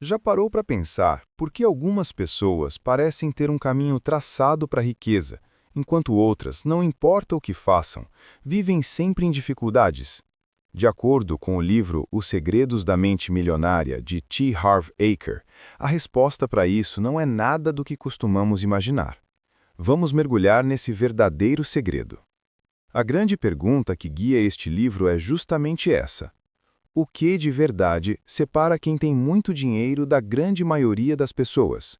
Já parou para pensar por que algumas pessoas parecem ter um caminho traçado para a riqueza, enquanto outras, não importa o que façam, vivem sempre em dificuldades? De acordo com o livro Os Segredos da Mente Milionária, de T. Harv Eker, a resposta para isso não é nada do que costumamos imaginar. Vamos mergulhar nesse verdadeiro segredo. A grande pergunta que guia este livro é justamente essa: o que de verdade separa quem tem muito dinheiro da grande maioria das pessoas?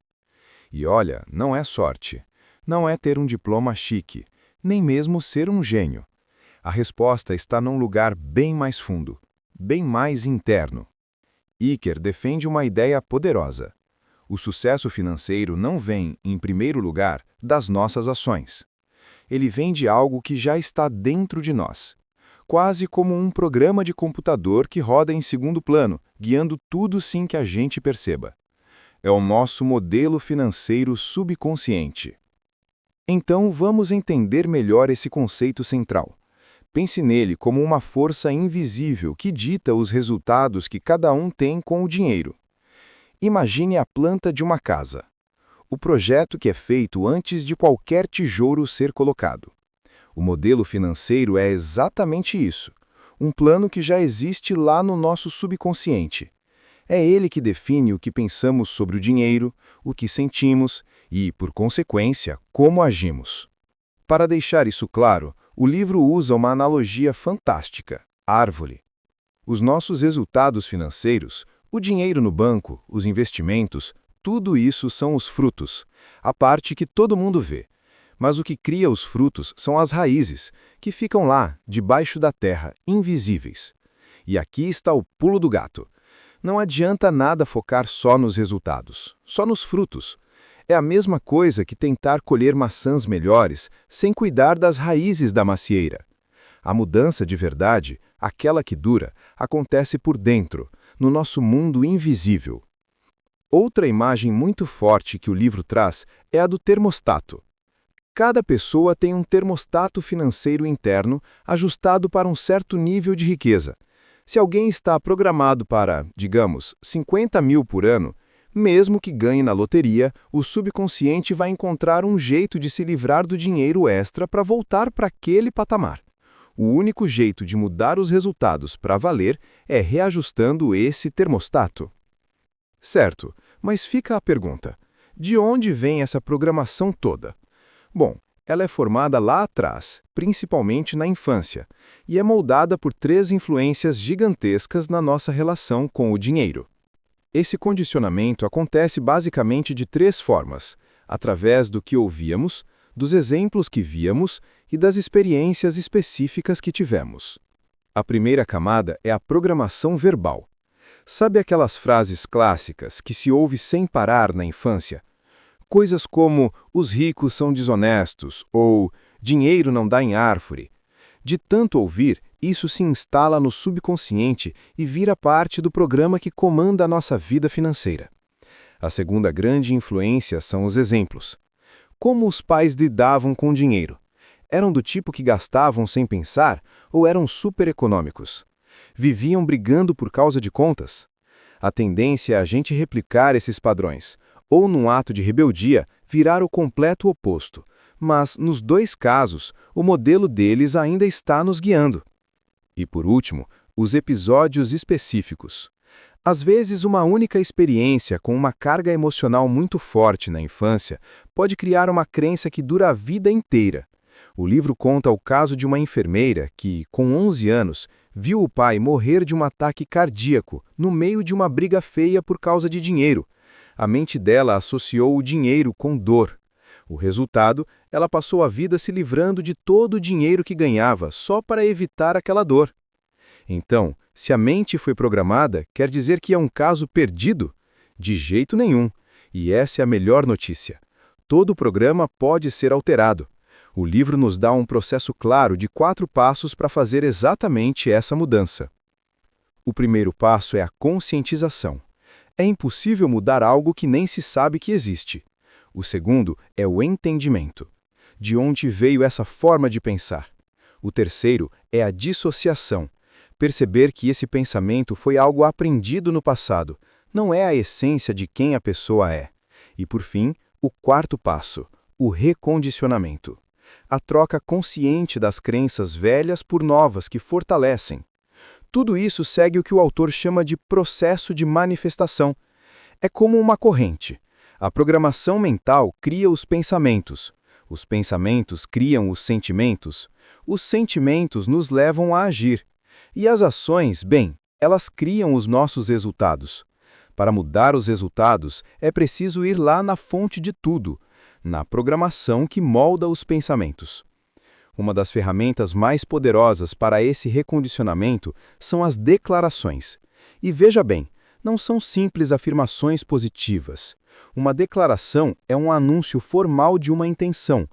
E olha, não é sorte, não é ter um diploma chique, nem mesmo ser um gênio. A resposta está num lugar bem mais fundo, bem mais interno. Iker defende uma ideia poderosa. O sucesso financeiro não vem, em primeiro lugar, das nossas ações. Ele vem de algo que já está dentro de nós, quase como um programa de computador que roda em segundo plano, guiando tudo sem que a gente perceba. É o nosso modelo financeiro subconsciente. Então, vamos entender melhor esse conceito central. Pense nele como uma força invisível que dita os resultados que cada um tem com o dinheiro. Imagine a planta de uma casa. O projeto que é feito antes de qualquer tijolo ser colocado. O modelo financeiro é exatamente isso, um plano que já existe lá no nosso subconsciente. É ele que define o que pensamos sobre o dinheiro, o que sentimos e, por consequência, como agimos. Para deixar isso claro, o livro usa uma analogia fantástica: árvore. Os nossos resultados financeiros, o dinheiro no banco, os investimentos, tudo isso são os frutos, a parte que todo mundo vê. Mas o que cria os frutos são as raízes, que ficam lá, debaixo da terra, invisíveis. E aqui está o pulo do gato. Não adianta nada focar só nos resultados, só nos frutos. É a mesma coisa que tentar colher maçãs melhores sem cuidar das raízes da macieira. A mudança de verdade, aquela que dura, acontece por dentro, no nosso mundo invisível. Outra imagem muito forte que o livro traz é a do termostato. Cada pessoa tem um termostato financeiro interno ajustado para um certo nível de riqueza. Se alguém está programado para, digamos, 50 mil por ano, mesmo que ganhe na loteria, o subconsciente vai encontrar um jeito de se livrar do dinheiro extra para voltar para aquele patamar. O único jeito de mudar os resultados para valer é reajustando esse termostato. Certo, mas fica a pergunta: de onde vem essa programação toda? Bom, ela é formada lá atrás, principalmente na infância, e é moldada por três influências gigantescas na nossa relação com o dinheiro. Esse condicionamento acontece basicamente de três formas: através do que ouvíamos, dos exemplos que víamos e das experiências específicas que tivemos. A primeira camada é a programação verbal. Sabe aquelas frases clássicas que se ouve sem parar na infância? Coisas como "os ricos são desonestos" ou "dinheiro não dá em árvore". De tanto ouvir, isso se instala no subconsciente e vira parte do programa que comanda a nossa vida financeira. A segunda grande influência são os exemplos. Como os pais lidavam com o dinheiro? Eram do tipo que gastavam sem pensar ou eram super econômicos? Viviam brigando por causa de contas? A tendência é a gente replicar esses padrões, ou num ato de rebeldia, virar o completo oposto. Mas, nos dois casos, o modelo deles ainda está nos guiando. E, por último, os episódios específicos. Às vezes, uma única experiência com uma carga emocional muito forte na infância pode criar uma crença que dura a vida inteira. O livro conta o caso de uma enfermeira que, com 11 anos, viu o pai morrer de um ataque cardíaco no meio de uma briga feia por causa de dinheiro. A mente dela associou o dinheiro com dor. O resultado, ela passou a vida se livrando de todo o dinheiro que ganhava só para evitar aquela dor. Então, se a mente foi programada, quer dizer que é um caso perdido? De jeito nenhum. E essa é a melhor notícia. Todo o programa pode ser alterado. O livro nos dá um processo claro de 4 passos para fazer exatamente essa mudança. O primeiro passo é a conscientização. É impossível mudar algo que nem se sabe que existe. O segundo é o entendimento. De onde veio essa forma de pensar? O terceiro é a dissociação. Perceber que esse pensamento foi algo aprendido no passado, não é a essência de quem a pessoa é. E, por fim, o quarto passo, o recondicionamento. A troca consciente das crenças velhas por novas que fortalecem. Tudo isso segue o que o autor chama de processo de manifestação. É como uma corrente. A programação mental cria os pensamentos criam os sentimentos nos levam a agir. E as ações, bem, elas criam os nossos resultados. Para mudar os resultados, é preciso ir lá na fonte de tudo, na programação que molda os pensamentos. Uma das ferramentas mais poderosas para esse recondicionamento são as declarações. E veja bem, não são simples afirmações positivas. Uma declaração é um anúncio formal de uma intenção.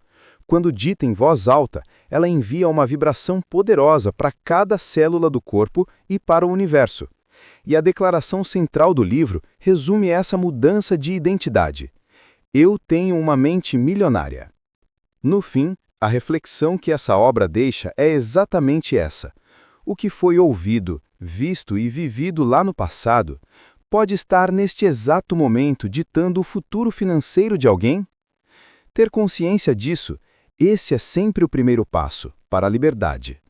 Quando dita em voz alta, ela envia uma vibração poderosa para cada célula do corpo e para o universo. E a declaração central do livro resume essa mudança de identidade. Eu tenho uma mente milionária. No fim, a reflexão que essa obra deixa é exatamente essa. O que foi ouvido, visto e vivido lá no passado pode estar neste exato momento ditando o futuro financeiro de alguém? Ter consciência disso, esse é sempre o primeiro passo para a liberdade.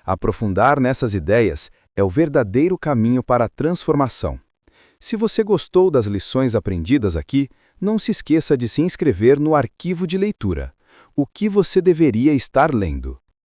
Aprofundar nessas ideias é o verdadeiro caminho para a transformação. Se você gostou das lições aprendidas aqui, não se esqueça de se inscrever no arquivo de leitura. O que você deveria estar lendo?